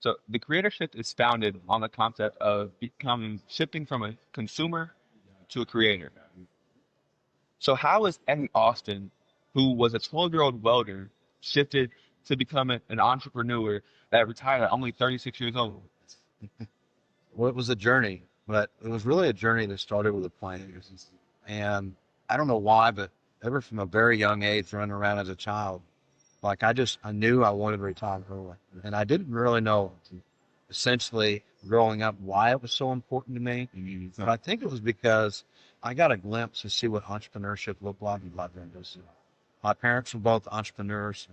So the creatorship is founded on the concept of becoming shifting from a consumer to a creator. So how is Eddie Austin, who was a 12-year-old welder, shifted to becoming an entrepreneur that retired at only 36 years old? Well, it was a journey, but it was really a journey that started with a plan. And I don't know why, but ever from a very young age, running around as a child, like I knew I wanted to retire early. And I didn't really know, essentially, growing up, why it was so important to me. But I think it was because I got a glimpse to see what entrepreneurship looked like in Los Angeles. My parents were both entrepreneurs,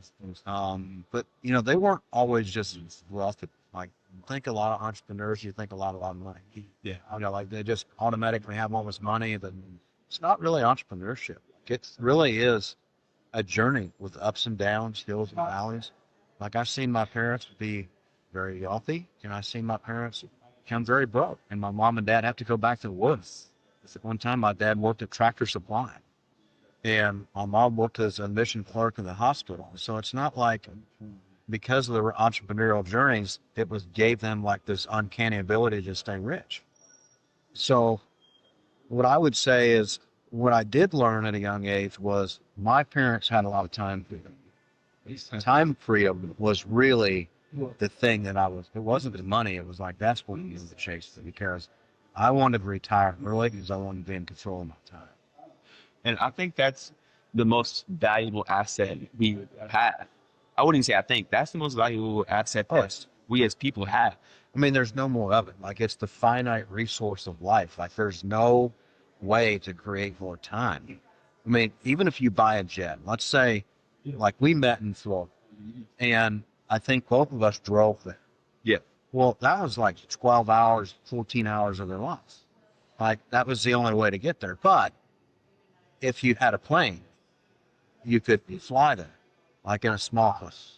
but they weren't always just wealthy. Like, you think a lot of entrepreneurs, you think a lot of money. Yeah. Like they just automatically have all this money. But it's not really entrepreneurship. It really is a journey with ups and downs, hills and valleys. Like, I've seen my parents be very wealthy, and I've seen my parents become very broke, and my mom and dad have to go back to the woods. At one time, my dad worked at Tractor Supply, and my mom worked as a mission clerk in the hospital. So it's not like because of their entrepreneurial journeys, it was gave them like this uncanny ability to stay rich. So what I would say is what I did learn at a young age was my parents had a lot of time freedom. Time freedom was really the thing that it wasn't the money. It was like, that's what you need to chase because I wanted to retire early because I wanted to be in control of my time. And I think that's the most valuable asset we have. I wouldn't say I think that's the most valuable asset Oh, that we as people have. I mean, there's no more of it. Like, it's the finite resource of life. Like, there's no way to create more time. I mean, even if you buy a jet, let's say, like, we met in Florida, and I think both of us drove there. Yeah. Well, that was like 12 hours, 14 hours of their lives. Like, that was the only way to get there. But if you had a plane, you could fly there, like in a small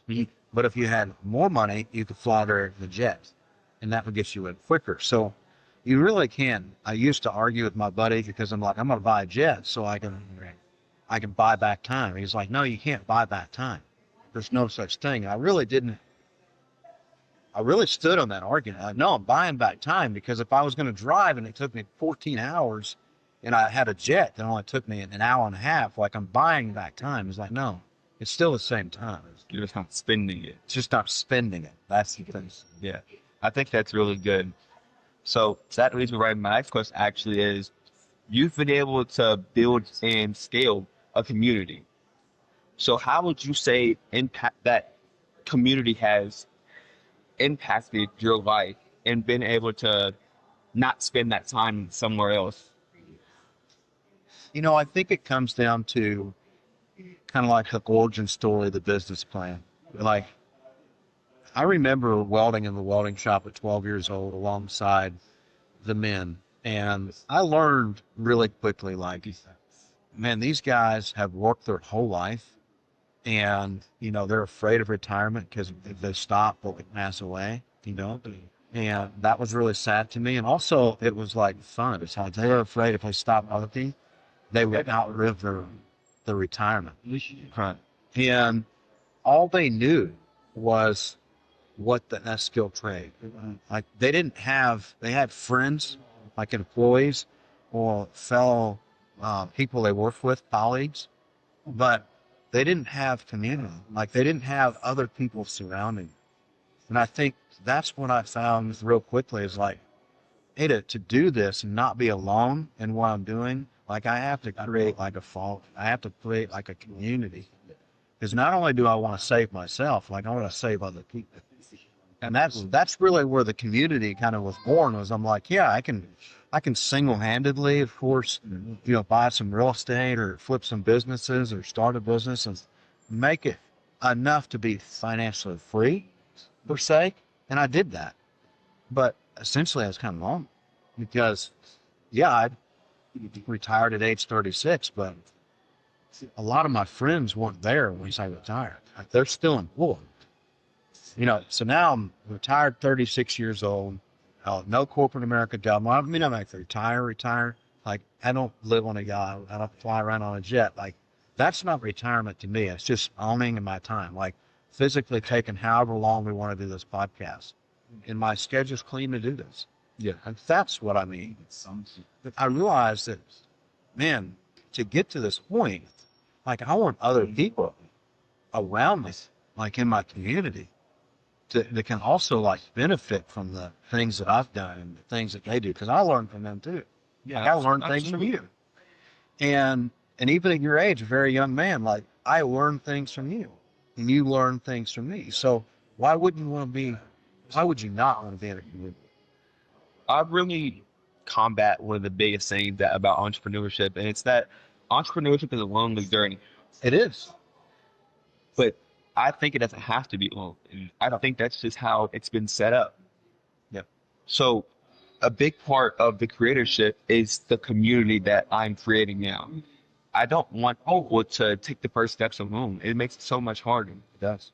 plane. But if you had more money, you could fly there in the jet, and that would get you in quicker. So you really can. I used to argue with my buddy because I'm like, I'm going to buy a jet so I can buy back time. He's like, no, you can't buy back time. There's no such thing. I really didn't. I really stood on that argument. No, I'm buying back time because if I was going to drive and it took me 14 hours and I had a jet that only took me an hour and a half, like, I'm buying back time. It's like, no, it's still the same time. You're just not spending it. It's just not spending it. That's the thing. Yeah. I think that's really good. So that leads me right. My next question actually is you've been able to build and scale a community. So how would you say impact that community has impacted your life and been able to not spend that time somewhere else? I think it comes down to kind of like the origin story of the business plan. Like, I remember welding in the welding shop at 12 years old alongside the men. And I learned really quickly, like, man, these guys have worked their whole life and, they're afraid of retirement because if they stop, they'll pass away. And that was really sad to me. And also it was like fun. It's like they were afraid if they stopped working, they would outlive their retirement. Right. And all they knew was what the skill trade. Like, they had friends, like employees or fellow people they worked with, colleagues, but they didn't have community. Like, they didn't have other people surrounding them. And I think that's what I found real quickly is like, hey, to do this and not be alone in what I'm doing, like, I have to create like I have to create like a community. Because not only do I want to save myself, like, I want to save other people. And that's really where the community kind of was born. Was I'm like, yeah, I can single-handedly, of course, buy some real estate or flip some businesses or start a business and make it enough to be financially free, per se. And I did that. But essentially, I was kind of wrong because, yeah, I retired at age 36, but a lot of my friends weren't there when I retired. Like, they're still employed. So now I'm retired, 36 years old, no corporate America job. Well, I mean, I'm like retire. Like, I don't live on a yacht. I don't fly around on a jet. Like, that's not retirement to me. It's just owning my time. Like, physically taking however long we want to do this podcast. and my schedule's clean to do this. Yeah. And that's what I mean. But I realized that, man, to get to this point, like I want other people around me, like in my community, that can also like benefit from the things that I've done and the things that they do, because I learn from them too. Yeah, I learn things from you, and even at your age, a very young man, like I learn things from you, and you learn things from me. So why wouldn't you want to be? Why would you not want to be in a community? I really combat one of the biggest things that about entrepreneurship, and it's that entrepreneurship is a lonely journey. It is. But I think it doesn't have to be long. And I don't think that's just how it's been set up. Yep. So a big part of the creatorship is the community that I'm creating now. I don't want people to take the first steps alone. It makes it so much harder. It does.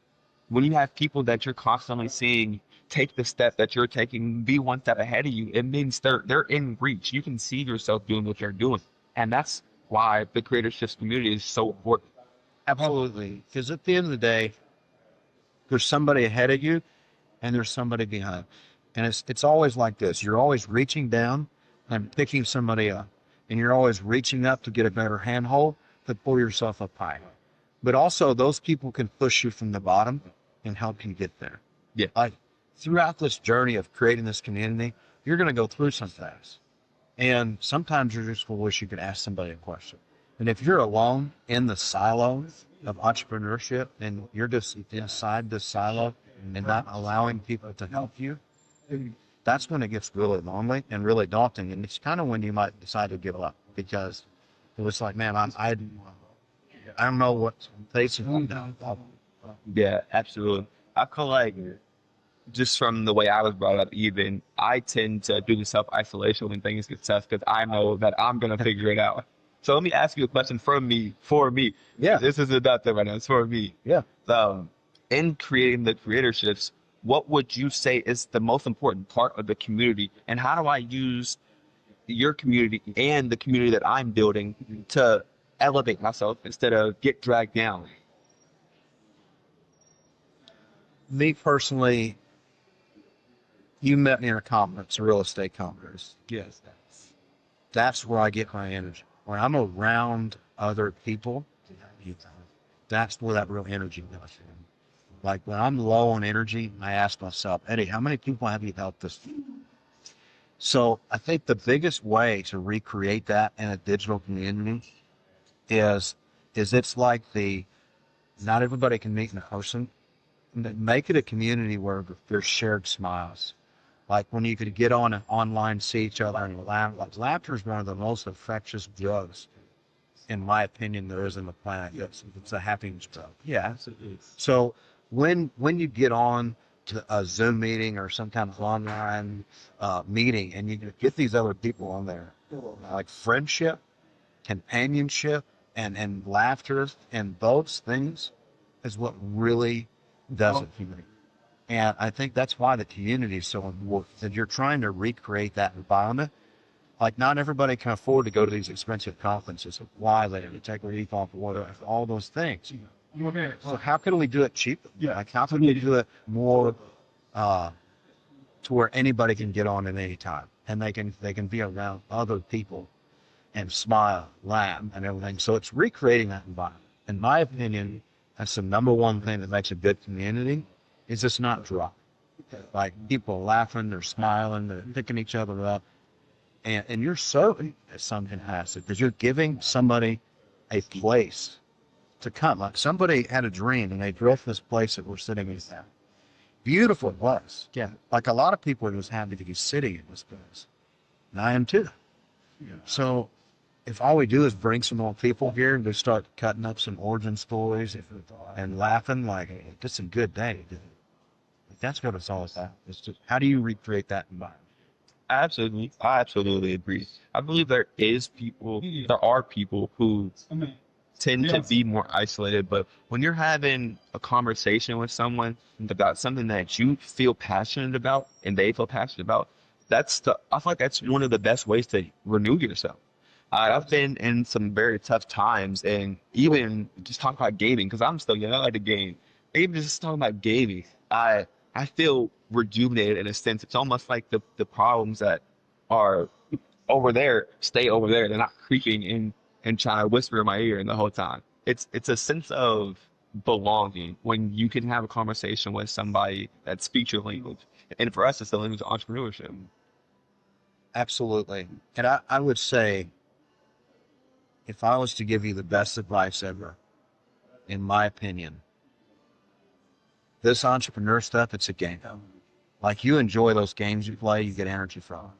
When you have people that you're constantly seeing take the step that you're taking, be one step ahead of you, it means they're in reach. You can see yourself doing what you're doing. And that's why the creatorship community is so important. Absolutely. Because at the end of the day, there's somebody ahead of you and there's somebody behind. And it's always like this. You're always reaching down and picking somebody up. And you're always reaching up to get a better handhold to pull yourself up high. But also those people can push you from the bottom and help you get there. Yeah. Like throughout this journey of creating this community, you're going to go through some things. And sometimes you're just going to wish you could ask somebody a question. And if you're alone in the silo of entrepreneurship and you're just inside the silo and not allowing people to help you, that's when it gets really lonely and really daunting. And it's kind of when you might decide to give up, because it was like, man, I don't know what's facing me now. Yeah, absolutely. I feel like just from the way I was brought up, even I tend to do the self-isolation when things get tough because I know that I'm going to figure it out. So let me ask you a question from me, for me. Yeah. This is about them right now. It's for me. Yeah. In creating the creatorships, what would you say is the most important part of the community? And how do I use your community and the community that I'm building to elevate myself instead of get dragged down? Me personally, you met me in a conference, a real estate conference. Yes. That's where I get my energy. When I'm around other people, that's where that real energy comes from. Like when I'm low on energy, I ask myself, Eddie, how many people have you helped this? So I think the biggest way to recreate that in a digital community is it's like not everybody can meet in person. Make it a community where there's shared smiles. Like when you could get on and online, see each other and laugh. Like laughter is one of the most infectious drugs, in my opinion, there is in the planet. It's a happiness drug. Yeah, absolutely. So when you get on to a Zoom meeting or some kind of online meeting and you get these other people on there, like friendship, companionship, and laughter, and those things is what really does it for me. And I think that's why the community is so important, that you're trying to recreate that environment. Like not everybody can afford to go to these expensive conferences. Why they take a leaf off of water, all those things. So how can we do it cheaper? Yeah. Like how can we do it more to where anybody can get on at any time and they can be around other people and smile, laugh, and everything. So it's recreating that environment. In my opinion, that's the number one thing that makes a good community. Is it's not dry. Like people laughing, they're smiling, they're picking each other up. And you're serving as something fantastic because you're giving somebody a place to come. Like somebody had a dream and they built this place that we're sitting in now. Beautiful place. Yeah. Like a lot of people are just happy to be sitting in this place. And I am too. Yeah. So if all we do is bring some more people here and just start cutting up some origin stories and laughing, like it's a good day. That's what it's all about. It's just, how do you recreate that environment? Absolutely. I absolutely agree. I believe there are people who tend to be more isolated, but when you're having a conversation with someone about something that you feel passionate about and they feel passionate about, I feel like that's one of the best ways to renew yourself. I've been in some very tough times, and even just talking about gaming, because I'm still young, I like to game. Even just talking about gaming, I feel rejuvenated in a sense. It's almost like the problems that are over there stay over there. They're not creeping in and trying to whisper in my ear the whole time. It's a sense of belonging when you can have a conversation with somebody that speaks your language. And for us, it's the language of entrepreneurship. Absolutely. And I would say, if I was to give you the best advice ever, in my opinion, this entrepreneur stuff, it's a game. Like, you enjoy those games you play, you get energy from.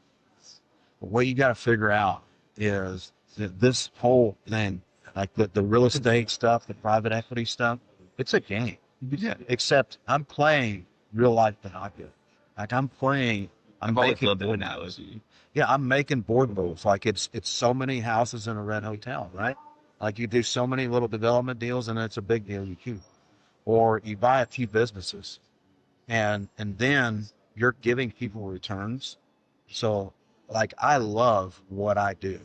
But what you got to figure out is that this whole thing, like the real estate stuff, the private equity stuff, it's a game. Yeah. Except I'm playing real life Pinocchio. Like, I'm I've always making, loved the analogy. yeah, I'm making board moves. Like, it's so many houses in a red hotel, right? Like, you do so many little development deals, and it's a big deal. You keep, or you buy a few businesses, and then you're giving people returns. So, like, I love what I do,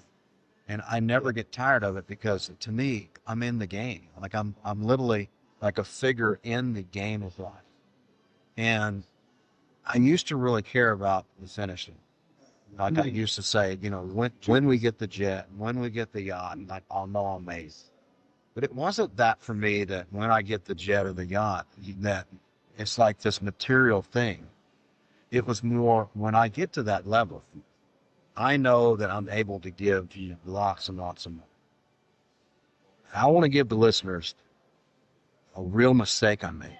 and I never get tired of it, because to me, I'm in the game. Like, I'm literally like a figure in the game of life. And I used to really care about the finishing. Like, I used to say, when we get the jet, when we get the yacht, like, I'll know I'm made. But it wasn't that for me, that when I get the jet or the yacht, that it's like this material thing. It was more, when I get to that level, I know that I'm able to give you lots and lots of money. I want to give the listeners a real mistake I made.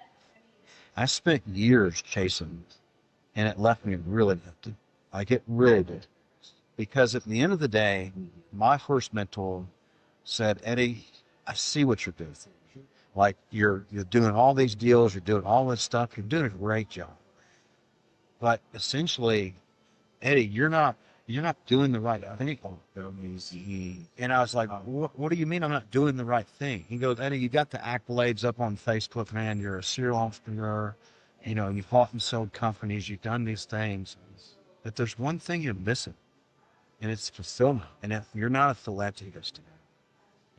I spent years chasing it, and it left me really empty. Like, it really did. Because at the end of the day, my first mentor said, Eddie, I see what you're doing. Like, you're doing all these deals, you're doing all this stuff, you're doing a great job. But essentially, Eddie, you're not doing the right thing. And I was like, what do you mean I'm not doing the right thing? He goes, Eddie, you got the accolades up on Facebook, man. You're a serial entrepreneur. You've bought and sold companies. You've done these things. But there's one thing you're missing, and it's fulfillment. And if you're not a philanthropist,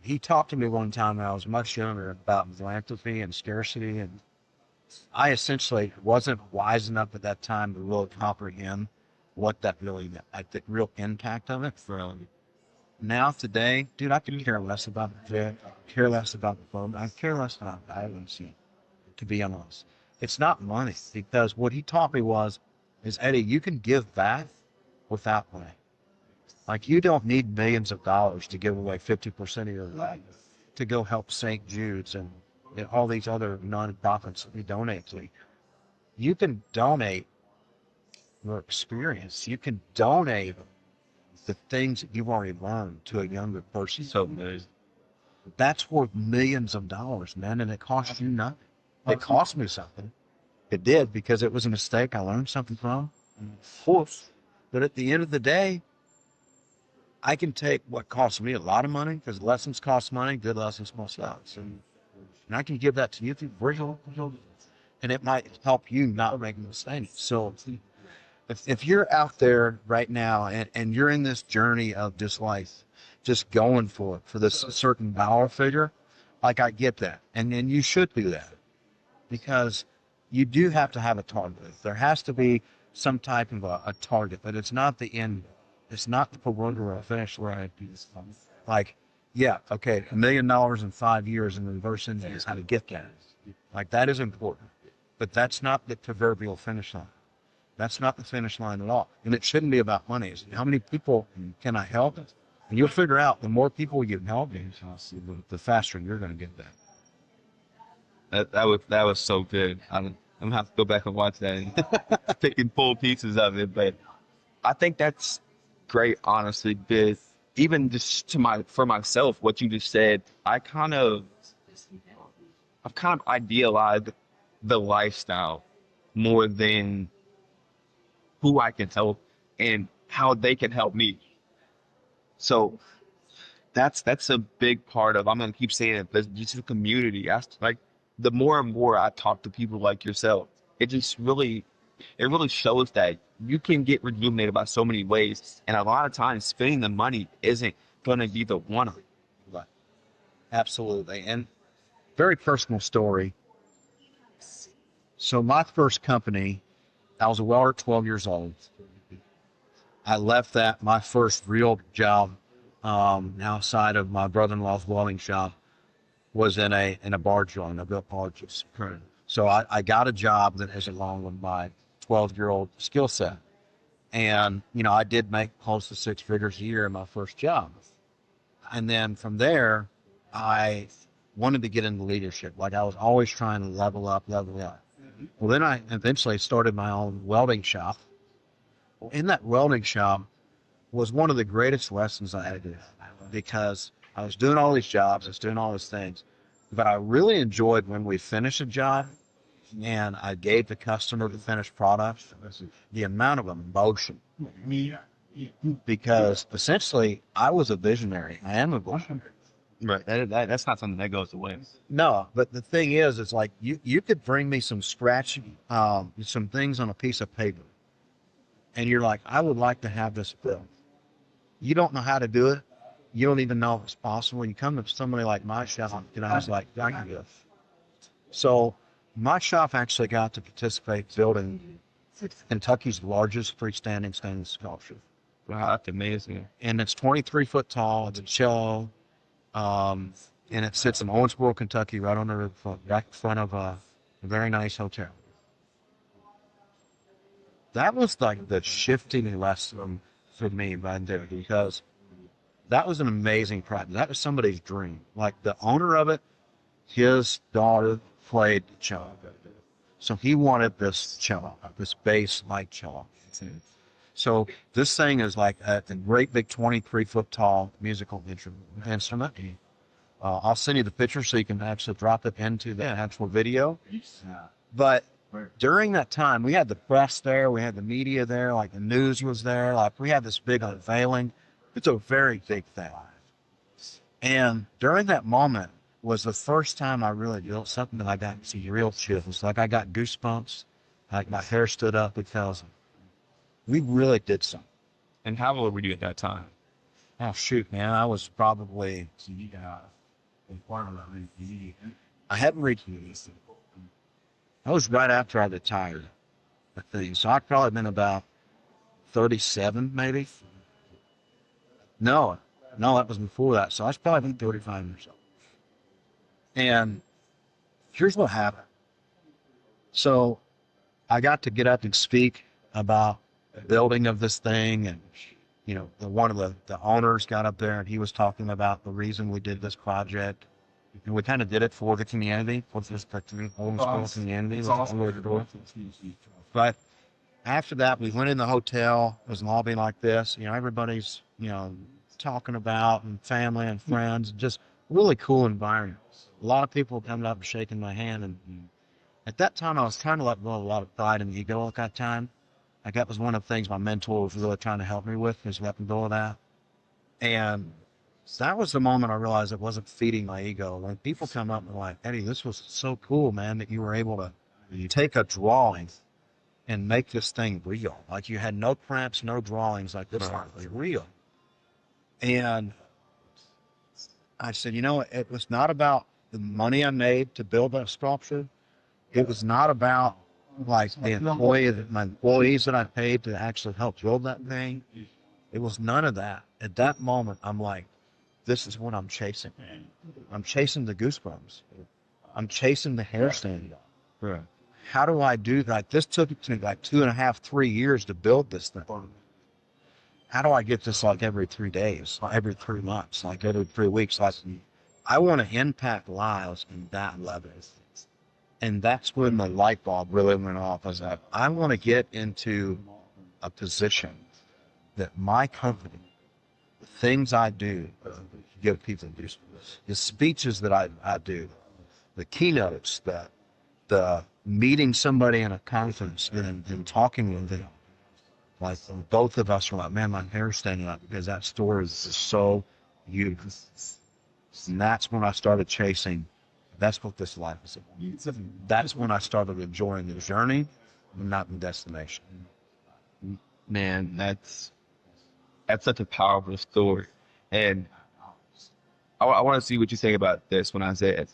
he talked to me one time when I was much younger about philanthropy and scarcity. And I essentially wasn't wise enough at that time to really comprehend what that really meant, like the real impact of it. Now today, dude, I could care less about the jet, care less about the phone, I care less about the islands, to be honest. It's not money, because what he taught me is Eddie, you can give back without money. Like, you don't need millions of dollars to give away 50% of your life to go help St. Jude's and all these other nonprofits that we donate to. You can donate your experience. You can donate the things that you've already learned to a younger person. So good. That's worth millions of dollars, man, and it costs you nothing. It cost me something. It did, because it was a mistake I learned something from. Of course. But at the end of the day, I can take what costs me a lot of money, because lessons cost money, good lessons cost lots. And I can give that to you through virtual, and it might help you not make mistakes. So if you're out there right now, and you're in this journey of just life, just going for it, for this certain dollar figure, like, I get that. And then you should do that, because you do have to have a target. There has to be some type of a target, but it's not the end. It's not the perimeter or finish line. Like, yeah, okay, $1 million in 5 years in reverse engineering is how to get that. Like, that is important, but that's not the proverbial finish line. That's not the finish line at all. And it shouldn't be about money. It's how many people can I help? And you'll figure out, the more people you help, the faster you're going to get that. That was so good. I'm gonna have to go back and watch that and picking full pieces of it. But I think that's great, honestly. But even just for myself, what you just said, I've kind of idealized the lifestyle more than who I can help and how they can help me. So that's a big part of, I'm gonna keep saying it, but just the community. Like, the more and more I talk to people like yourself, it really shows that you can get rejuvenated by so many ways, and a lot of times spending the money isn't gonna be the one. Right. Absolutely. And very personal story. So my first company, I was a welder, 12 years old. I left that, my first real job, outside of my brother-in-law's welding shop, was in a barge yard. I built barges. Right. So I got a job that is along with my 12-year-old skill set. And, I did make close to 6 figures a year in my first job. And then from there, I wanted to get into leadership. Like I was always trying to level up, level up. Well, then I eventually started my own welding shop. In that welding shop was one of the greatest lessons I had to do, because I was doing all these jobs, I was doing all these things, but I really enjoyed when we finished a job and I gave the customer the finished product, the amount of emotion, because essentially I was a visionary. I am a visionary. Right. That's not something that goes away. No, but the thing is, it's like you could bring me some some things on a piece of paper, and you're like, I would like to have this built. You don't know how to do it. You don't even know if it's possible. You come to somebody like my shop, and I was like, I can do it. So my shop actually got to participate building Kentucky's largest freestanding stainless sculpture. Wow, that's amazing. And it's 23 foot tall. It's a cello. And it sits in Owensboro, Kentucky, right on the river, right in front of a very nice hotel. That was like the shifting lesson for me right there, because that was an amazing project. That was somebody's dream. Like the owner of it, his daughter played cello. So he wanted this cello, this bass like cello. So this thing is like a great big 23 foot tall musical instrument. I'll send you the picture so you can actually drop it into the actual video. But during that time, we had the press there, we had the media there, like the news was there, like we had this big unveiling. It's a very big thing. And during that moment was the first time I really built something that I got some real chills. Like I got goosebumps, like my hair stood up, because we really did something. And how old were you at that time? Oh shoot, man, I was probably, I hadn't reached, I was right after I retired, I think. So I'd probably been about 37, maybe. No, that was before that. So I was probably been 35 years old. And here's what happened. So I got to get up and speak about the building of this thing, and one of the owners got up there and he was talking about the reason we did this project. And we kind of did it for the community, for this community. But after that, we went in the hotel. It was in a lobby like this. Everybody's, talking about, and family and friends, just really cool environment. A lot of people coming up and shaking my hand. And at that time, I was trying to let go of a lot of pride and ego at that time. Like that was one of the things my mentor was really trying to help me with, is letting go of that. And that was the moment I realized it wasn't feeding my ego. When people come up and like, Eddie, this was so cool, man, that you were able to take a drawing and make this thing real. Like you had no prints, no drawings, like this was real. And I said, it was not about the money I made to build that sculpture. It was not about like my employees that I paid to actually help build that thing. It was none of that. At that moment, I'm like, this is what I'm chasing. I'm chasing the goosebumps. I'm chasing the hair standing up. Right. How do I do that? This took me like 2.5, 3 years to build this thing. How do I get this like every 3 days, like every 3 months, like every 3 weeks? Like, I want to impact lives in that level. And that's when the light bulb really went off. I was like, I want to get into a position that my company, the things I do, give people use. The speeches that I do, the keynotes, the meeting somebody in a conference and talking with them. Like both of us were like, man, my hair's standing up because that story is so beautiful. And that's when I started chasing. That's what this life is about. That's when I started enjoying the journey, not the destination. Man, that's such a powerful story. And I want to see what you think about this when I say it.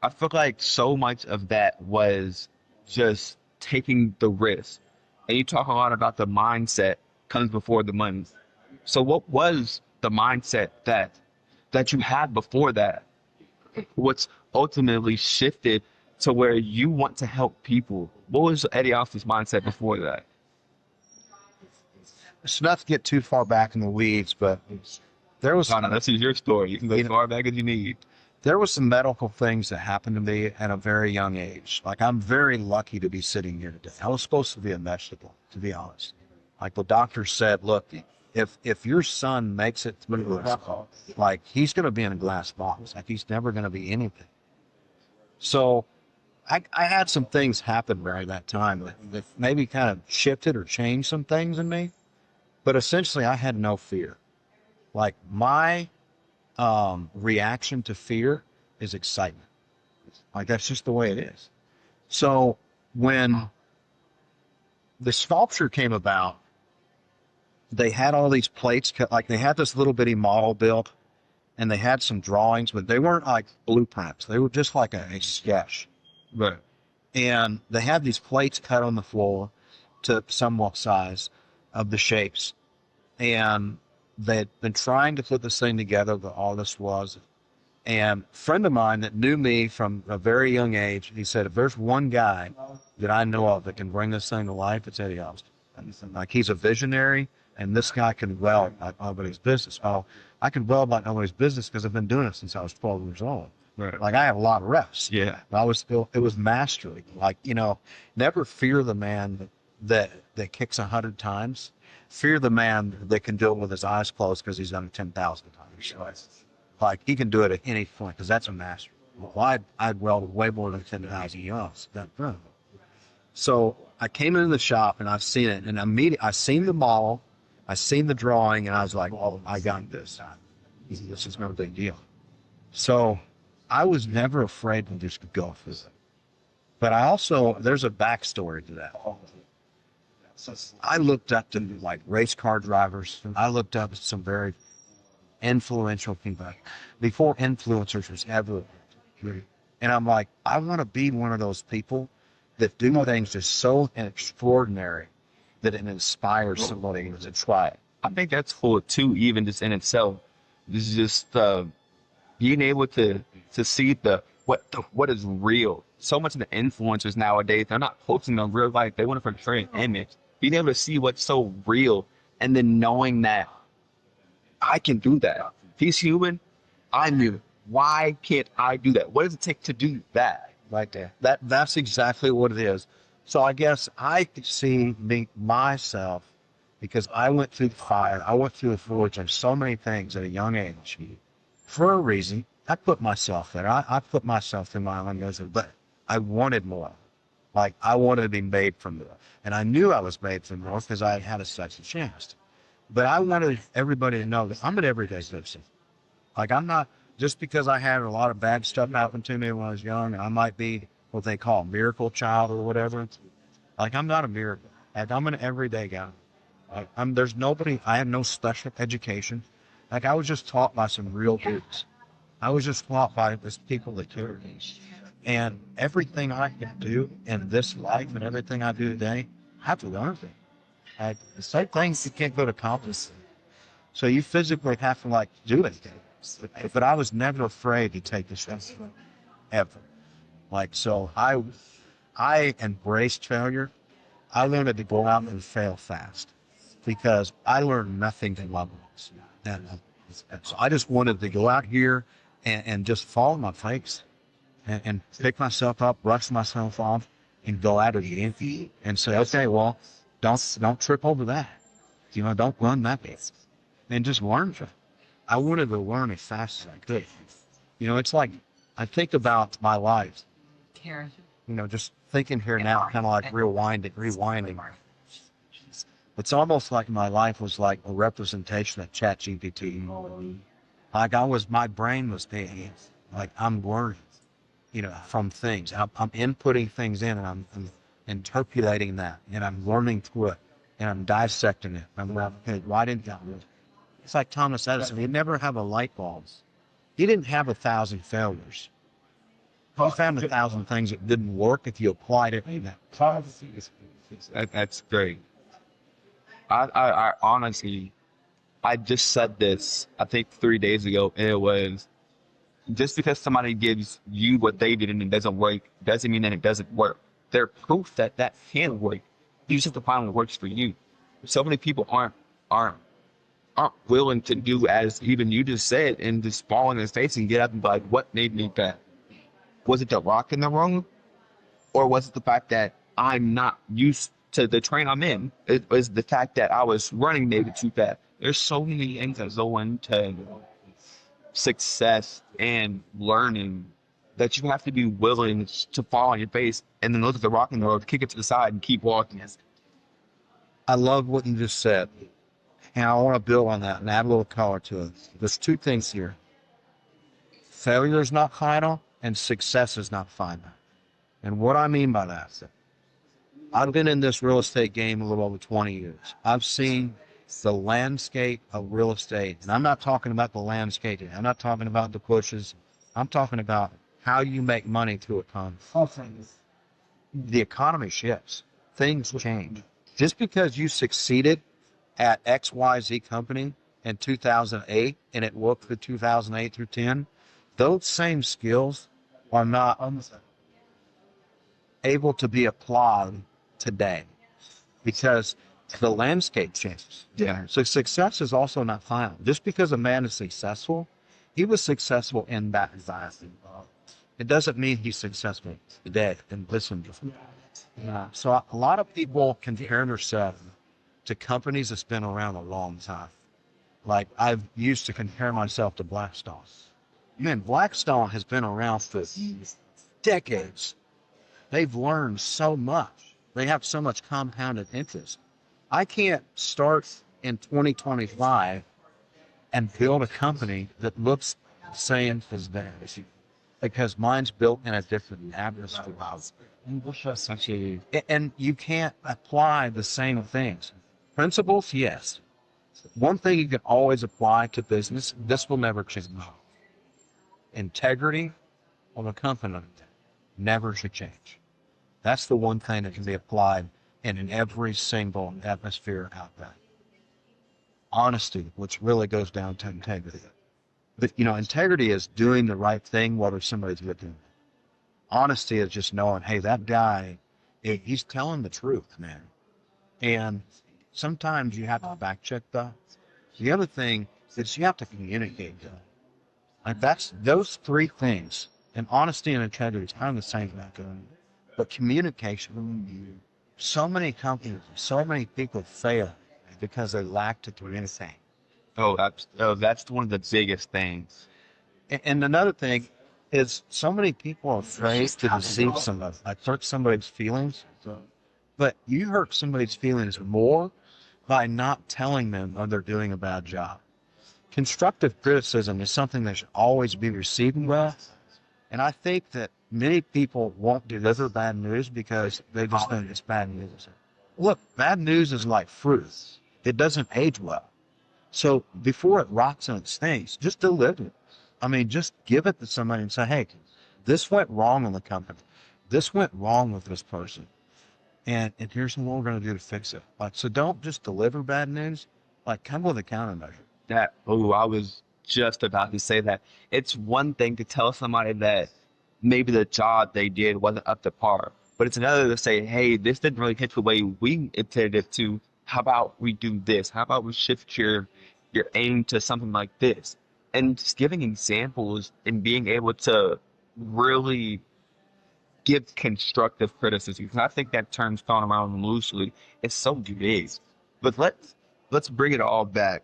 I feel like so much of that was just taking the risk. And you talk a lot about the mindset comes before the money. So what was the mindset that you had before that? What's ultimately shifted to where you want to help people? What was Eddie Austin's mindset before that? It's not to get too far back in the weeds, but there was No, no, this is your story. You can go as far back as you need. there was some medical things that happened to me at a very young age. Like I'm very lucky to be sitting here today. I was supposed to be a vegetable, to be honest. Like the doctor said, look, if your son makes it through this, like he's going to be in a glass box. Like he's never going to be anything. So I had some things happen during that time that maybe kind of shifted or changed some things in me. But essentially, I had no fear. Like my reaction to fear is excitement. Like that's just the way it is. So when the sculpture came about, they had all these plates cut. Like they had this little bitty model built, and they had some drawings, but they weren't like blueprints. They were just like a sketch. Right. And they had these plates cut on the floor to somewhat size of the shapes. And they'd been trying to put this thing together, but all this was. And a friend of mine that knew me from a very young age, he said, if there's one guy that I know of that can bring this thing to life, it's Eddie Austin. Like he's a visionary, and this guy can weld like nobody's business. Oh, I can weld like nobody's business because I've been doing it since I was 12 years old. Right. Like I have a lot of reps. Yeah. It was mastery. Like, never fear the man that kicks 100 times. Fear the man that can do it with his eyes closed because he's done it 10,000 times. Like he can do it at any point because that's a master. Well, I'd weld way more than 10,000 yards. So I came into the shop and I've seen it, and I seen the model, I seen the drawing, and I was like, oh, I got this. This is no big deal. So I was never afraid to just go for it. But there's a backstory to that. I looked up to like race car drivers. I looked up to some very influential people before influencers was ever. And I'm like, I want to be one of those people that do things just so extraordinary that it inspires somebody to try it. I think that's cool too, even just in itself. This is just being able to see what is real. So much of the influencers nowadays, they're not posting on real life. They want to portray an image. Being able to see what's so real, and then knowing that I can do that. He's human. I'm human. Why can't I do that? What does it take to do that? Right there. That's exactly what it is. So I guess I could see myself because I went through the fire. I went through the forge and so many things at a young age. For a reason, I put myself there. I put myself through my own misery, but I wanted more. Like I wanted to be made from more. And I knew I was made from more because I had such a chance. But I wanted everybody to know that I'm an everyday citizen. Like I'm not, just because I had a lot of bad stuff happen to me when I was young, I might be what they call a miracle child or whatever. Like I'm not a miracle. Like, I'm an everyday guy. Like, I have no special education. Like I was just taught by some real dudes. I was just taught by this people that cared. And everything I can do in this life and everything I do today, I have to learn it. The same things you can't go to college. So you physically have to like do it. But I was never afraid to take the step ever. Like, so I embraced failure. I learned to go out and fail fast because I learned nothing from my books. So I just wanted to go out here and just fall on my face and pick myself up, brush myself off, and go out again and say, okay, well, don't trip over that. Don't run that bit. And just learn from it. I wanted to learn as fast as I could. It's like I think about my life. Just thinking here now, kind of like rewinding. It's almost like my life was like a representation of ChatGPT. Like my brain was being, like I'm learning, from things. I'm inputting things in, and I'm interpolating that, and I'm learning through it, and I'm dissecting it. I'm like, hey, why didn't that work? It's like Thomas Edison. He'd never have a light bulb. He didn't have 1,000 failures. You found 1,000 things that didn't work if you applied it. That's great. I honestly, I just said this, I think 3 days ago, and it was just because somebody gives you what they did and it doesn't work, doesn't mean that it doesn't work. They're proof that that can work. You just have to find what works for you. So many people aren't willing to do as even you just said and just fall on his face and get up and be like, what made me bad? Was it the rock in the room? Or was it the fact that I'm not used to the train I'm in? It was the fact that I was running maybe too fast. There's so many things that go into success and learning that you have to be willing to fall on your face and then look at the rock in the road, kick it to the side, and keep walking. I love what you just said. And I want to build on that and add a little color to it. There's two things here. Failure is not final and success is not final. And what I mean by that, I've been in this real estate game a little over 20 years. I've seen the landscape of real estate. And I'm not talking about the landscape. I'm not talking about the pushes. I'm talking about how you make money through economy. The economy shifts. Things change. Just because you succeeded at XYZ company in 2008 and it worked for 2008 through 10, those same skills are not able to be applied today because the landscape changes. Yeah. So success is also not final. Just because a man is successful, he was successful in that environment. It doesn't mean he's successful today. And listen, so a lot of people compare themselves to companies that's been around a long time. Like I've used to compare myself to Blackstone. Man, Blackstone has been around for decades. They've learned so much. They have so much compounded interest. I can't start in 2025 and build a company that looks the same as theirs because mine's built in a different atmosphere. And you can't apply the same things. Principles, yes. One thing you can always apply to business, this will never change. Integrity of a company never should change. That's the one thing that can be applied in every single atmosphere out there. Honesty, which really goes down to integrity. But, integrity is doing the right thing whether somebody's looking. Honesty is just knowing, hey, that guy, he's telling the truth, man. And sometimes you have to back check that. The other thing is you have to communicate that. Like those three things, and honesty and integrity is kind of the same thing. But communication, so many companies, so many people fail because they lack to communicate. That's one of the biggest things. And another thing is so many people are afraid to deceive somebody, like hurt somebody's feelings. But you hurt somebody's feelings more by not telling them they're doing a bad job. Constructive criticism is something that should always be received well. And I think that many people won't deliver bad news because they just think it's bad news. Look, bad news is like fruit. It doesn't age well. So before it rots and it stinks, just deliver it. I mean, just give it to somebody and say, hey, this went wrong in the company. This went wrong with this person. And here's what we're going to do to fix it. So don't just deliver bad news. Come with a countermeasure. I was just about to say that. It's one thing to tell somebody that maybe the job they did wasn't up to par, but it's another to say, hey, this didn't really hit the way we intended it to. How about we do this? How about we shift your aim to something like this? And just giving examples and being able to really give constructive criticism. I think that term's thrown around loosely. It's so big. But let's bring it all back.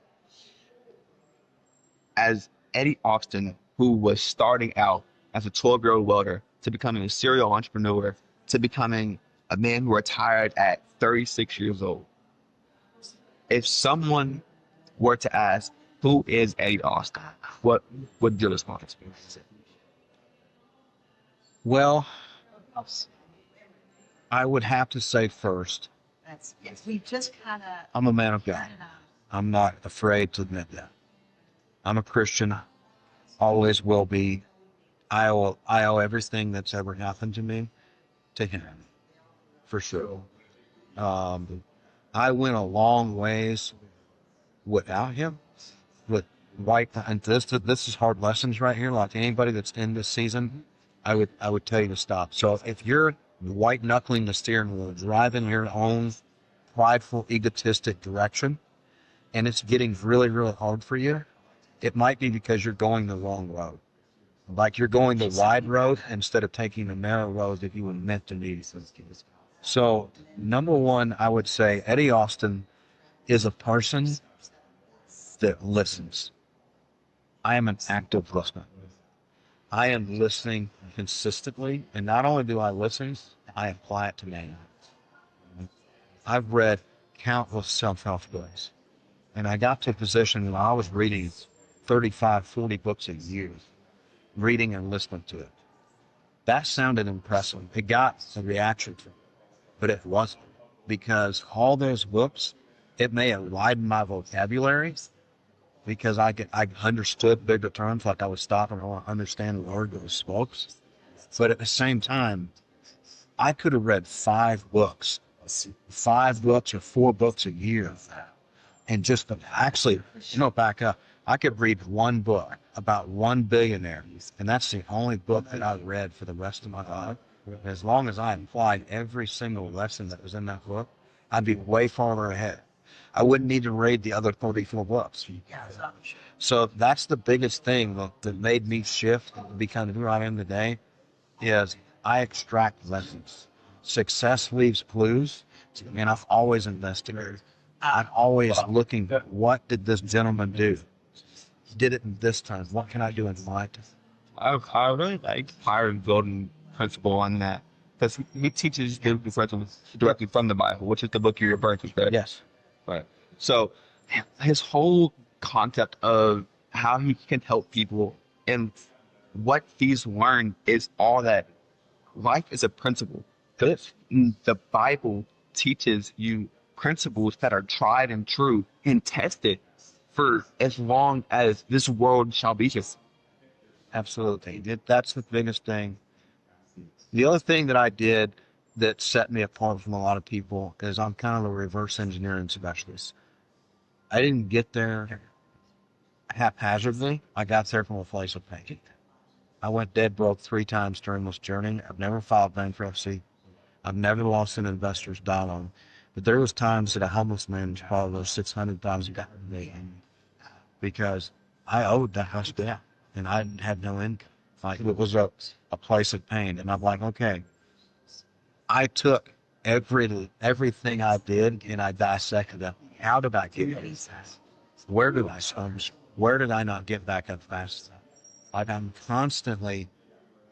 As Eddie Austin, who was starting out as a 12-year-old welder, to becoming a serial entrepreneur, to becoming a man who retired at 36 years old. If someone were to ask, who is Eddie Austin? What would your response be? Well, I would have to say first, I'm a man of God. I'm not afraid to admit that. I'm a Christian, always will be. I owe everything that's ever happened to me to him, for sure. Um, I went a long ways without him. With white, and this is hard lessons right here. Like anybody that's in this season, I would tell you to stop. So if you're white knuckling the steering wheel, driving your own prideful, egotistic direction, and it's getting really, really hard for you, it might be because you're going the wrong road. Like you're going the wide road instead of taking the narrow road that you were meant to be. So, number one, I would say Eddie Austin is a person that listens. I am an active listener. I am listening consistently, and not only do I listen, I apply it to me. I've read countless self-help books, and I got to a position where I was reading 35, 40 books a year, reading and listening to it. That sounded impressive. It got a reaction from me, but it wasn't, because all those books, it may have widened my vocabulary, because I understood bigger terms, like I would stop and understand the word that was spoke. But at the same time, I could have read five books or four books a year, and just actually, back up. I could read one book about one billionaire, and that's the only book that I read for the rest of my life. As long as I applied every single lesson that was in that book, I'd be way farther ahead. I wouldn't need to read the other 34 books. So that's the biggest thing that made me shift and become who I am today, is I extract lessons. Success leaves clues, and I've always investigated. I'm always looking, what did this gentleman do? He did it in this time. What can I do in my time? I really like Byron's golden principle on that, because he teaches directly from the Bible, which is the book you're referring to, correct? Yes. Right. So his whole concept of how he can help people and what he's learned is all that life is a principle. The Bible teaches you principles that are tried and true and tested for as long as this world shall be here. Absolutely. That's the biggest thing. The other thing that I did that set me apart from a lot of people is I'm kind of a reverse engineering specialist. I didn't get there haphazardly. I got there from a place of pain. I went dead broke 3 times during this journey. I've never filed bankruptcy. I've never lost an investor's dollar. But there was times that a homeless man borrowed $600,000 from me because I owed that house debt and I had no income. Like it was a place of pain. And I'm like, okay, I took everything I did and I dissected it. How did I get it? Where did I start? Where did I not get back up fast? Like I'm constantly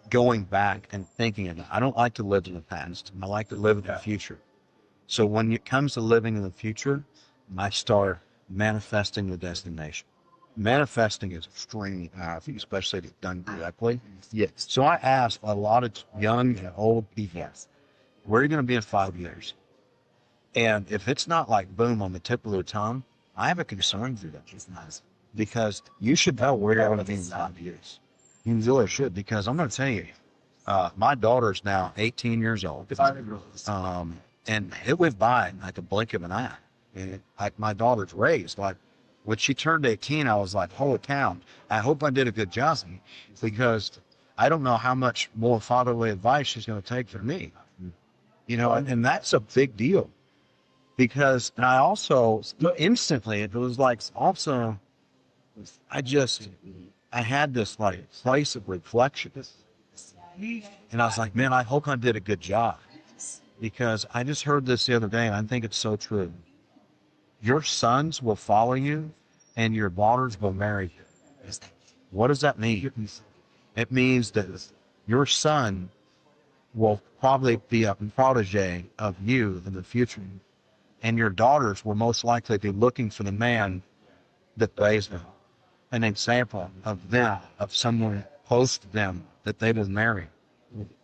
going back and thinking of it. I don't like to live in the past. I like to live in the future. So when it comes to living in the future, I start manifesting the destination. Manifesting is extremely powerful, especially if it's done correctly. Yes. So I ask a lot of young and old people, where are you going to be in 5 years? And if it's not like boom on the tip of their tongue, I have a concern for them. Because you should know where you're going to be in 5 years. You really should, because I'm going to tell you, my daughter's now 18 years old. And it went by like a blink of an eye. And like my daughter's raised. Like when she turned 18, I was like, holy cow, I hope I did a good job, because I don't know how much more fatherly advice she's going to take from me. And that's a big deal. Because, and I also instantly, it was like also, I had this like place of reflection. And I was like, man, I hope I did a good job. Because I just heard this the other day, and I think it's so true. Your sons will follow you, and your daughters will marry you. What does that mean? It means that your son will probably be a protege of you in the future, and your daughters will most likely be looking for the man that raised them, an example of them, of someone close to them that they will marry.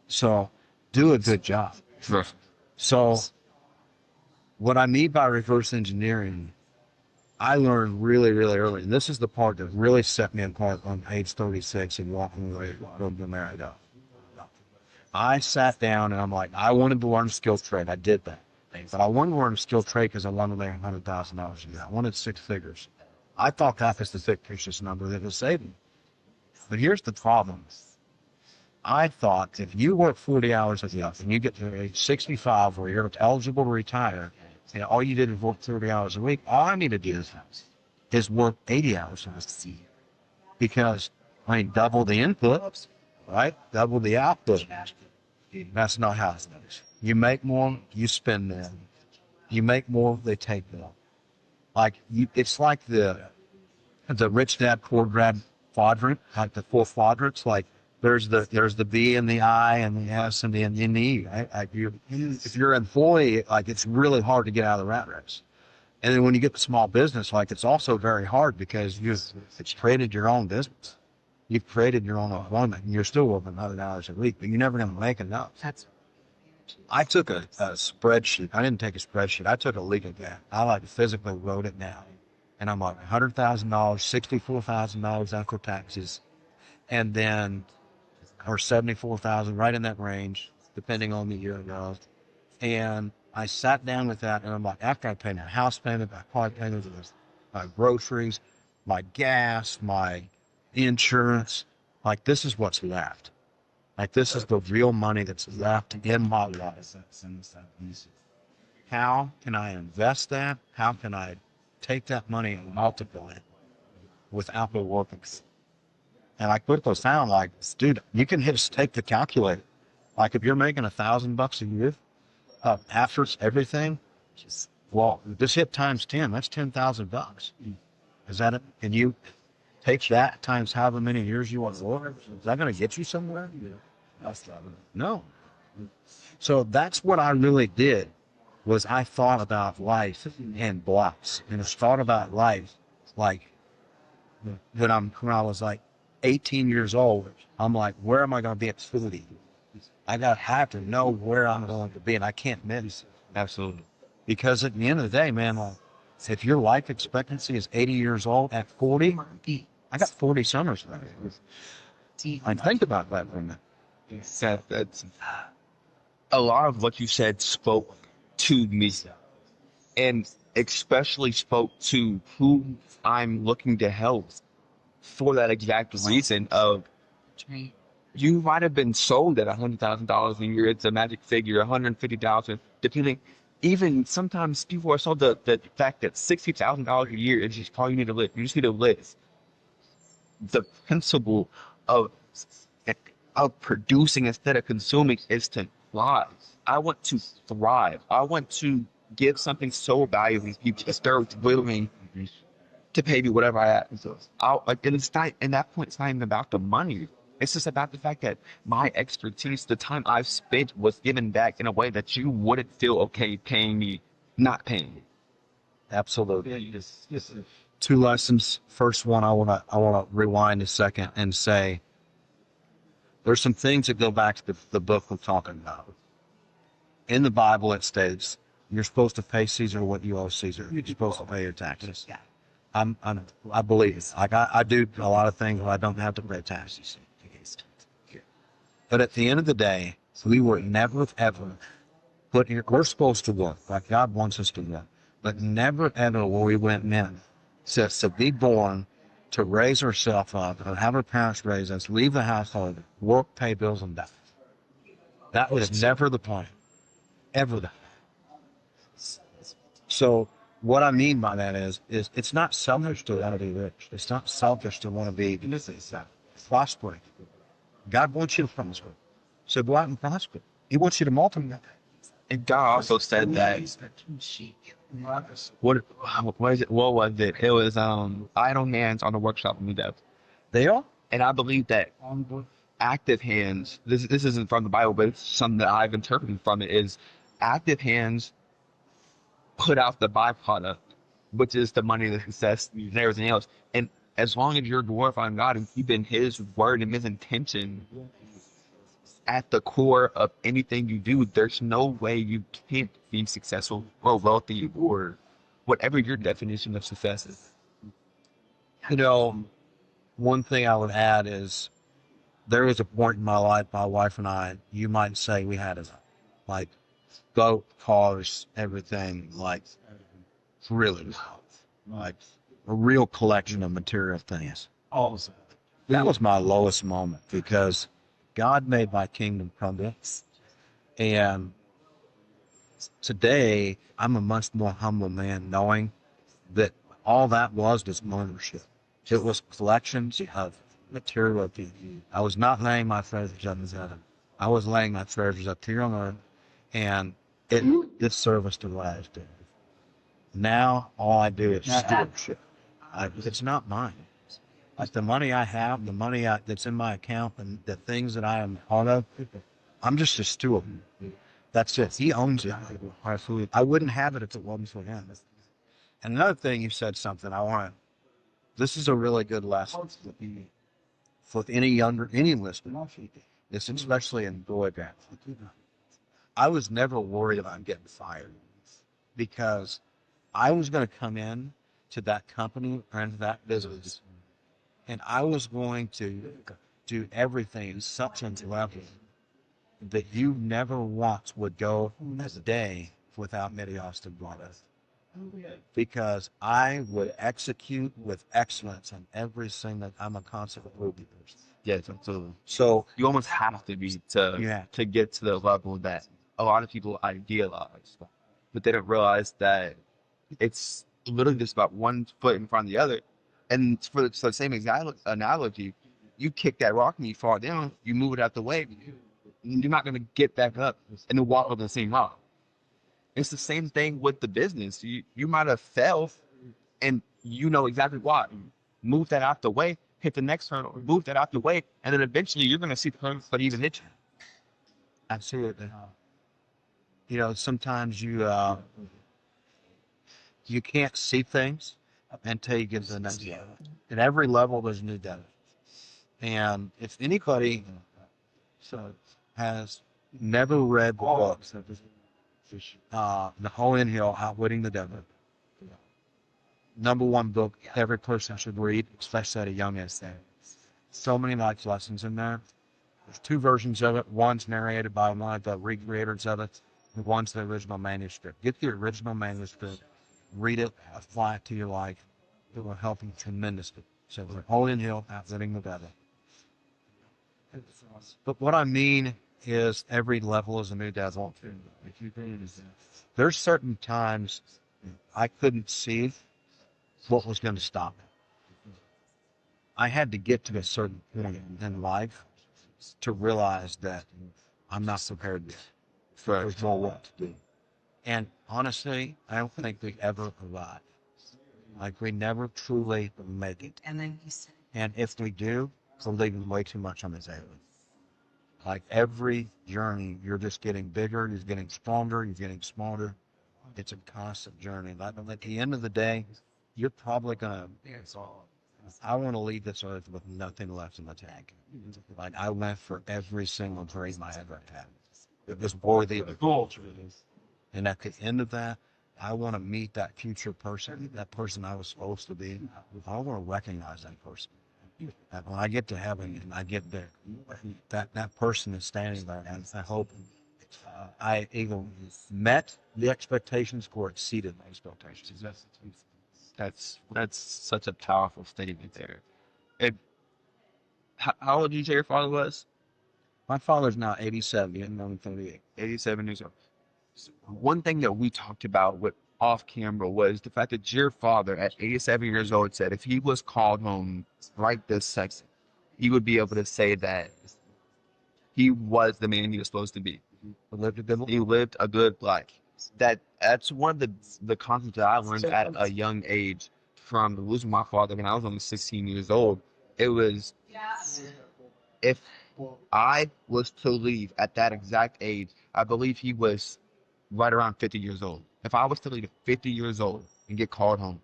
So do a good job. Sure. So what I mean by reverse engineering I learned really, really early, and this is the part that really set me apart on age 36 and walking away from America. I sat down and I'm like, I wanted to learn a skill trade. I did that. But I wanted to learn a skill trade because I wanted to make $100,000 a year. I wanted six figures. I thought that was the fictitious number that was saving. But here's the problem. I thought if you work 40 hours a week and you get to age 65 where you're eligible to retire, and all you did is work 30 hours a week, all I need to do is work 80 hours a week. Because I mean, double the input, right? Double the output. That's not how it goes. You make more, you spend more. You make more, they take more. It's like the rich dad poor dad quadrant, like the four quadrants. Like there's the B and the I and the S and the N and the E. Right? If you're an employee, like it's really hard to get out of the rat race. And then when you get to small business, like it's also very hard because it's created your own business. You've created your own employment, and you're still working 100 hours a week, but you're never going to make enough. I took a spreadsheet. I didn't take a spreadsheet. I took a legal gap. I physically wrote it down. And I'm like $100,000, $64,000 after taxes, and then, or 74,000, right in that range, depending on the year it goes. And I sat down with that, and I'm like, after I paid my house payment, my car payment, my groceries, my gas, my insurance, like this is what's left. Like this is the real money that's left in my life. How can I invest that? How can I take that money and multiply it without the working? And I put those down like, dude, you can just take the calculator. Like if you're making $1,000 a year, after everything, well, just hit times 10. That's $10,000. Is that it? Can you take that times however many years you want to work? Is that going to get you somewhere? No. So that's what I really did. Was I thought about life in blocks, and I thought about life like when I was like 18 years old. I'm like, where am I going to be at 40? I have to know where I'm going to be, and I can't miss. Absolutely. Because at the end of the day, man, if your life expectancy is 80 years old at 40, I got 40 summers left. I think about that for a minute. That's a lot of what you said spoke to me, and especially spoke to who I'm looking to help for that exact reason of you might have been sold at $100,000 a year. It's a magic figure, 150,000, depending. Even sometimes people are sold the fact that $60,000 a year is just all you need to live. You just need to live. The principle of producing instead of consuming is to thrive. I want to thrive. I want to give something so valuable you just start willing to pay me whatever I ask. So and it's not, in that point, it's not even about the money. It's just about the fact that my expertise, the time I've spent, was given back in a way that you wouldn't feel okay paying me, not paying me. Absolutely. Two lessons. First one, I wanna rewind a second and say there's some things that go back to the book we're talking about. In the Bible, it states you're supposed to pay Caesar what you owe Caesar. You're supposed to pay your taxes. I believe it. I do a lot of things where I don't have to pay taxes. But at the end of the day, we were never ever put here. We're supposed to work like God wants us to work, but never ever were we went men to be born, to raise ourselves up, and have our parents raise us, leave the household, work, pay bills, and die. That was never the plan, ever. That. So what I mean by that is it's not selfish to want to be rich. It's not selfish to want to be prospering. God wants you to prosper. So go out and prosper. He wants you to multiply. And God also said that what was it? What was it? It was idle hands on the workshop new dev. They are. And I believe that active hands. This isn't from the Bible, but it's something that I've interpreted from it. Is active hands put out the byproduct, which is the money, the success, and everything else. And as long as you're glorifying God and keeping His word and His intention at the core of anything you do, there's no way you can't be successful or wealthy or whatever your definition of success is. You know, one thing I would add is there was a point in my life, my wife and I, you might say we had a, like, boat, cars, everything, like, really, like, a real collection of material things. That was my lowest moment because God made my kingdom come to us. And today, I'm a much more humble man knowing that all that was ownership. It was collections of material things. I was not laying my treasures up in heaven. I was laying my treasures up here on earth, and it service to last day. Now, all I do is stewardship. It's not mine. Like the money I have, the money that's in my account, and the things that I am part of, I'm just a steward. That's it. He owns it. I wouldn't have it if it wasn't for him. And another thing, you said something I want to, this is a really good lesson for any listener. It's especially in boy band. I was never worried about getting fired because I was going to come in to that company or into that business and I was going to do everything such a level that you never once would go a day without Medios brought us. Because I would execute with excellence in everything that I'm a constant person. Yes, absolutely. So You almost have to be to get to the level that a lot of people idealize, but they don't realize that it's literally just about one foot in front of the other. And for the same exact analogy, you kick that rock and you fall down, you move it out the way, you're not going to get back up and then walk over the same rock. It's the same thing with the business. You might have fell and you know exactly why. Move that out the way, hit the next hurdle, move that out the way, and then eventually you're going to see the hurdle that even hit you. Absolutely. You know, sometimes you can't see things until you get to the next level. At every level, there's new data. And if anybody has never read the book, Napoleon Hill, Outwitting the Devil, #1 book every person should read, especially at a young age. So many life lessons in there. There's 2 versions of it. One's narrated by one of the recreators of it, and one's the original manuscript. Get the original manuscript, read it, apply it to your life. It will help you tremendously. So Napoleon Hill, Outwitting the Devil. But what I mean is every level is a new devil. There's certain times I couldn't see what was going to stop me. I had to get to a certain point in life to realize that I'm not prepared yet. There's more work to do. And honestly, I don't think we ever arrive. Like we never truly make it. And if we do, we're leaving way too much on the table. Like every journey, you're just getting bigger, you're getting stronger, you're getting smarter. It's a constant journey. Like at the end of the day, you're probably gonna. I want to leave this earth with nothing left in the tank. Like I went for every single dream I ever had. It was worthy of the goal. And at the end of that, I want to meet that future person, that person I was supposed to be. I want to recognize that person. And when I get to heaven and I get there, that person is standing there, and I hope I either met the expectations or exceeded the expectations. That's such a powerful statement there. And how old did you say your father was? My father's now 87, and I'm 38. 87 years old. One thing that we talked about with off camera was the fact that your father at 87 years old said if he was called home right this second, he would be able to say that he was the man he was supposed to be. He lived a good life. That's one of the concepts that I learned at a young age from losing my father when I was only 16 years old. It was if I was to leave at that exact age, I believe he was right around 50 years old. If I was to leave at 50 years old and get called home,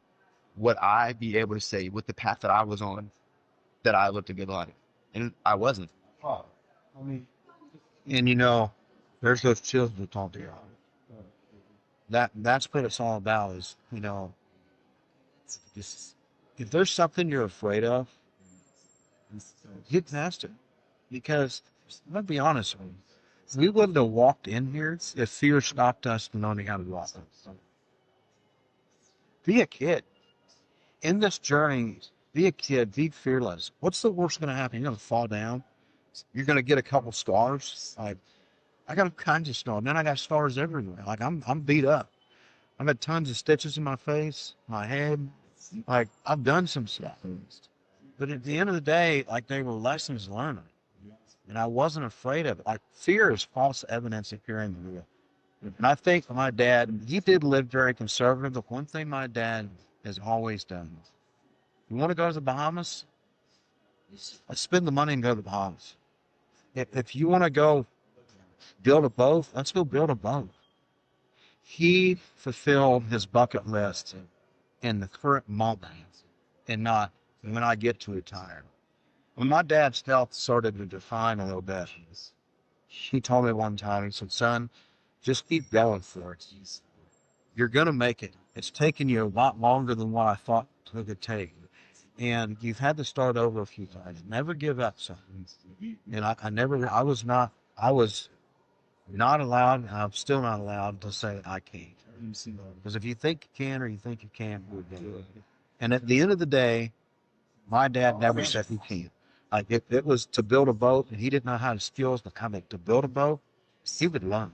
would I be able to say with the path that I was on that I lived a good life? And I wasn't. And you know, there's those children who talk to you. that's what it's all about is, just, if there's something you're afraid of, get past it. Because, let's be honest, we wouldn't have walked in here if fear stopped us from learning how to walk. Be a kid. In this journey, be a kid, be fearless. What's the worst going to happen? You're going to fall down. You're going to get a couple scars. Like, I got all kinds of scars. Then I got scars everywhere. Like, I'm beat up. I've had tons of stitches in my face, my head. Like, I've done some stuff. But at the end of the day, like, they were lessons learned. And I wasn't afraid of it. Like, fear is false evidence appearing real. And I think my dad, he did live very conservative, but one thing my dad has always done, you want to go to the Bahamas? Let's spend the money and go to the Bahamas. If you want to go build a boat, let's go build a boat. He fulfilled his bucket list in the current moment and not when I get to retire. When my dad's health started to decline a little bit, he told me one time, he said, son, just keep going for it. You're going to make it. It's taken you a lot longer than what I thought it could take. And you've had to start over a few times. Never give up something. And I was not allowed, and I'm still not allowed to say I can't. Because if you think you can or you think you can't, you'll do it. And at the end of the day, my dad never said he can't. Like if it was to build a boat and he didn't know how the skills to build a boat, he would learn.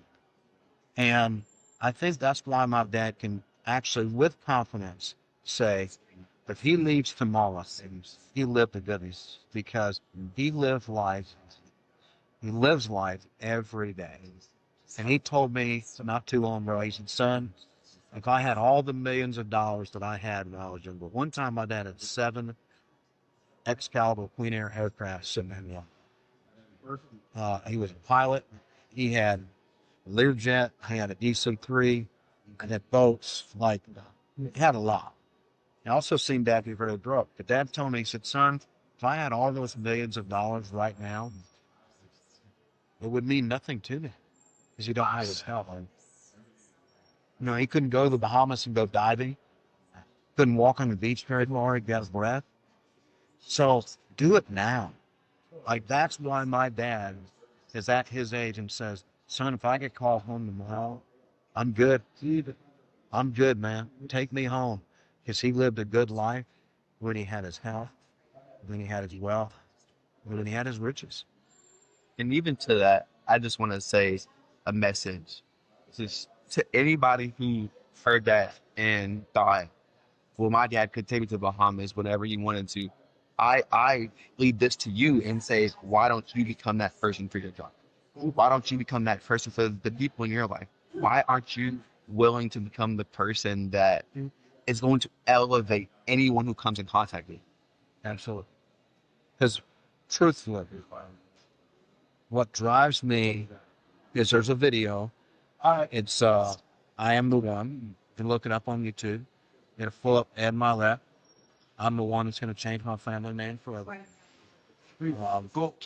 And I think that's why my dad can actually, with confidence, say, if he leaves tomorrow, he lived the goodies because he lives life every day. And he told me not too long ago, he said, son, if I had all the millions of dollars that I had when I was younger, one time my dad had 7 Excalibur Queen Air aircraft sitting in one. He was a pilot. He had a Learjet. He had a DC-3. And had boats. Like, he had a lot. I also seen Dad be very broke. But Dad told me, he said, son, if I had all those millions of dollars right now, it would mean nothing to me. Because you don't have his help. He couldn't go to the Bahamas and go diving. Couldn't walk on the beach very far. He'd get his breath. So do it now. Like, that's why my dad is at his age and says, son, if I get called home tomorrow, I'm good. I'm good, man. Take me home. Because he lived a good life when he had his health, when he had his wealth, when he had his riches. And even to that, I just want to say a message just to anybody who heard that and thought, well, my dad could take me to the Bahamas whenever he wanted to. I leave this to you and say, why don't you become that person for your job? Why don't you become that person for the people in your life? Why aren't you willing to become the person that is going to elevate anyone who comes in contact with you? Absolutely. Because truthfully, what drives me is there's a video. It's I Am the One. You can look it up on YouTube. It'll pull up Ed Milet. I'm the one that's going to change my family name forever.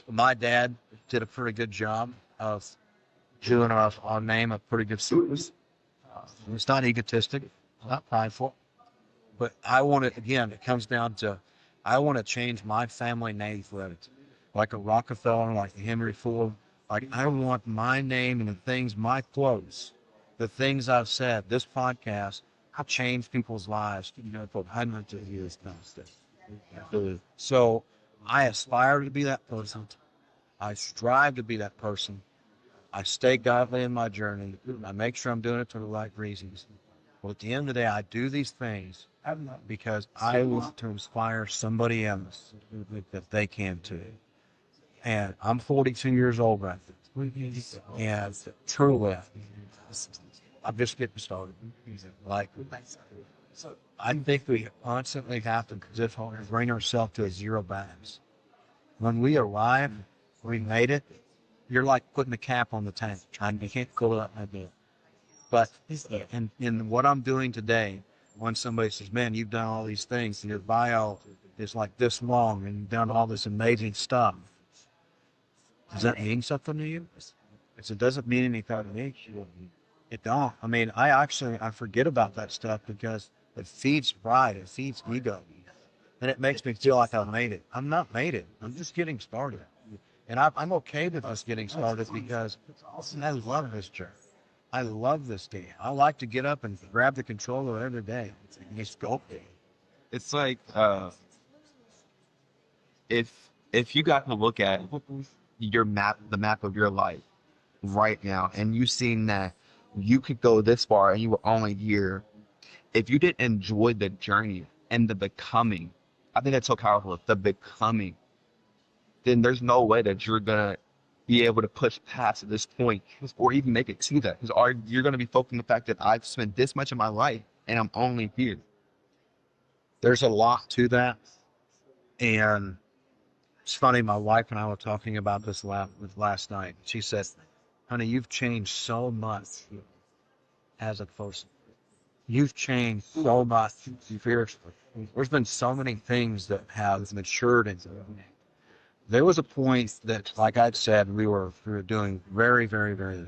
My dad did a pretty good job of doing our name a pretty good service. It's not egotistic, not prideful, but I want it, again, it comes down to, I want to change my family name forever. Like a Rockefeller, like a Henry Ford. Like, I want my name and the things, my quotes, the things I've said, this podcast, I change people's lives, for hundreds of years now. So I aspire to be that person. I strive to be that person. I stay godly in my journey. I make sure I'm doing it for the right reasons. Well, at the end of the day, I do these things because I want to inspire somebody else that they can too. And I'm 42 years old right now. And truly, I'm just getting started. Like, I think we constantly have to just bring ourselves to a zero balance. When we arrive, we made it. You're like putting a cap on the tank. You can't fill it up like that. But in what I'm doing today, when somebody says, man, you've done all these things, and your bio is like this long, and you've done all this amazing stuff, does that mean something to you? It doesn't mean anything to me. It don't. I mean, I forget about that stuff because it feeds pride, it feeds ego, and it makes me feel like I've made it. I'm not made it. I'm just getting started, and I'm okay with us getting started because I love this journey. I love this game. I like to get up and grab the controller every day. It's go. It's like if you got to look at your map, the map of your life right now, and you seen that you could go this far and you were only here, if you didn't enjoy the journey and the becoming, I think that's so powerful. The becoming, then there's no way that you're gonna be able to push past this point or even make it to that. Because you're gonna be focused on the fact that I've spent this much of my life and I'm only here. There's a lot to that, and it's funny. My wife and I were talking about this last night. She said, "Honey, you've changed so much as a person. You've changed so much. Seriously. There's been so many things that have matured into you. There was a point that, like I'd said, we were doing very, very, very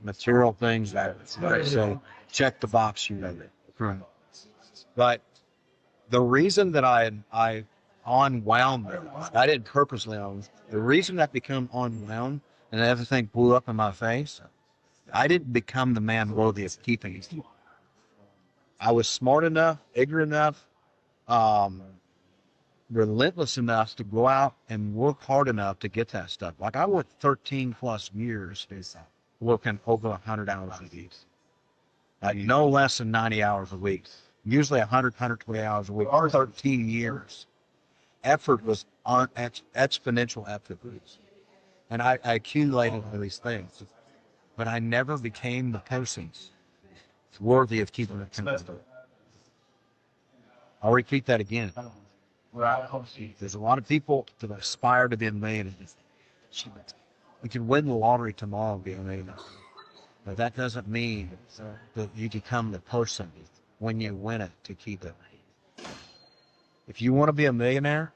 material things that I say, check the box, you know. Right. But the reason that I unwound them, I didn't purposely unwound. The reason that become unwound and everything blew up in my face, I didn't become the man worthy of keeping it. I was smart enough, ignorant enough, um, relentless enough to go out and work hard enough to get that stuff. Like I worked 13 plus years working over 100 hours a week. Like no less than 90 hours a week. Usually 100, 120 hours a week. 13 years. Effort was on exponential effort. And I accumulated all these things. But I never became the person worthy of keeping it consistent. I'll repeat that again. There's a lot of people that aspire to be a millionaire. You can win the lottery tomorrow and be a millionaire. But that doesn't mean that you become the person when you win it to keep it. If you want to be a millionaire,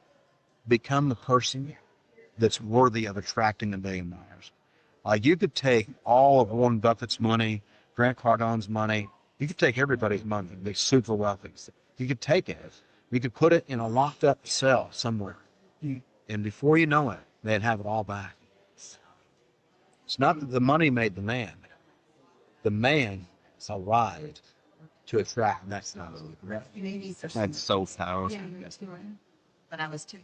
become the person that's worthy of attracting $1 million. Like you could take all of Warren Buffett's money, Grant Cardone's money, you could take everybody's money, be super wealthy. You could take it. You could put it in a locked up cell somewhere. And before you know it, they'd have it all back. It's not that the money made the man. The man arrived to attract that kind of That's so powerful. But I was too.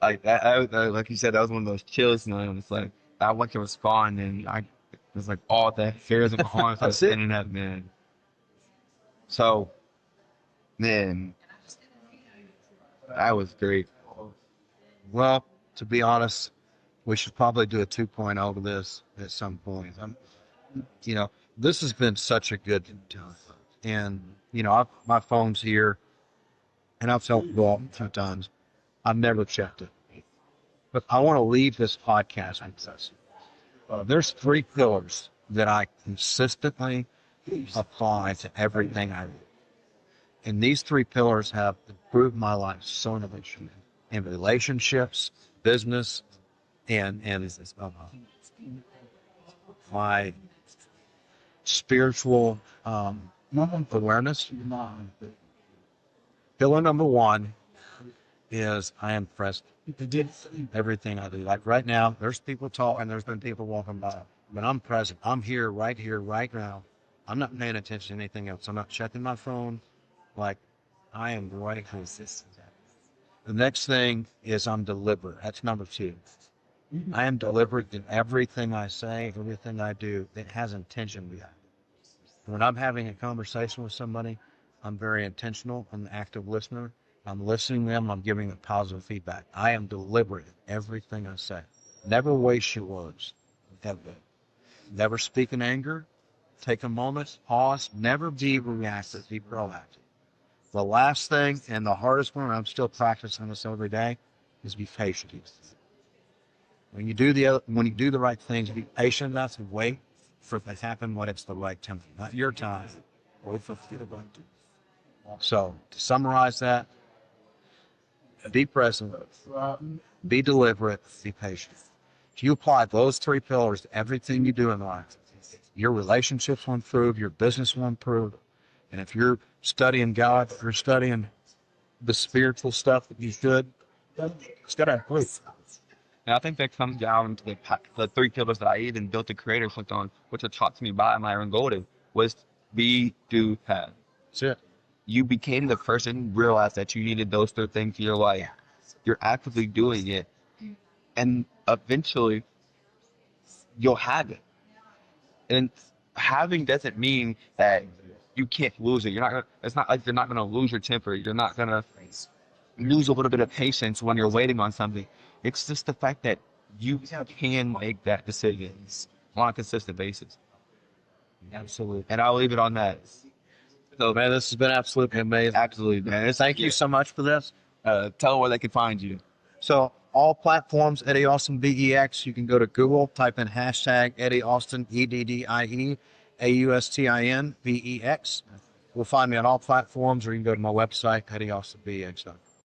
Like like you said, that was one of those chills. You know, it's like I went to respond, and I was like all the hairs on my arms That's standing up, man. So, man, that was great. Well, to be honest, we should probably do a 2.0 to this at some point. This has been such a good time. And, my phone's here, and I've felt involved a few times. I've never checked it. But I want to leave this podcast with this. There's 3 pillars that I consistently apply to everything I do. And these 3 pillars have improved my life so much in relationships, business, and my spiritual awareness. Pillar number 1 is I am present. Everything I do. Like right now, there's people talking, there's been people walking by, but I'm present. I'm here, right now. I'm not paying attention to anything else. I'm not checking my phone. Like I am right here. The next thing is I'm deliberate. That's number 2. I am deliberate in everything I say, everything I do. It has intention behind it. When I'm having a conversation with somebody, I'm very intentional. I'm an active listener. I'm listening to them. I'm giving them positive feedback. I am deliberate in everything I say. Never waste your words. Never speak in anger. Take a moment, pause. Never be reactive. Be proactive. The last thing and the hardest one, I'm still practicing this every day, is be patient. When you do the right things, be patient enough to wait for it to happen when it's the right time, not your time. Wait for it to be. So to summarize that, be present, be deliberate, be patient. If you apply those 3 pillars to everything you do in life, your relationships will improve, your business will improve. And if you're studying God, if you're studying the spiritual stuff that you should, it's going to improve. And I think that comes down to the three pillars that I even built the creator clicked on, which are taught to me by Myron Golden, was be, do, have. That's it. You became the person, realized that you needed those three things in your life. You're actively doing it. And eventually, you'll have it. And having doesn't mean that you can't lose it. You're not gonna, it's not like you're not going to lose your temper. You're not going to lose a little bit of patience when you're waiting on something. It's just the fact that you can make that decision on a consistent basis. Absolutely. And I'll leave it on that. So, Man, this has been absolutely amazing. absolutely, man. Thank you so much for this. Tell them where they can find you. So all platforms, Eddie Austin VEX. You can go to Google, type in hashtag Eddie Austin, EDDIE AUSTIN VEX. You'll find me on all platforms, or you can go to my website, EddieAustinVEX.com.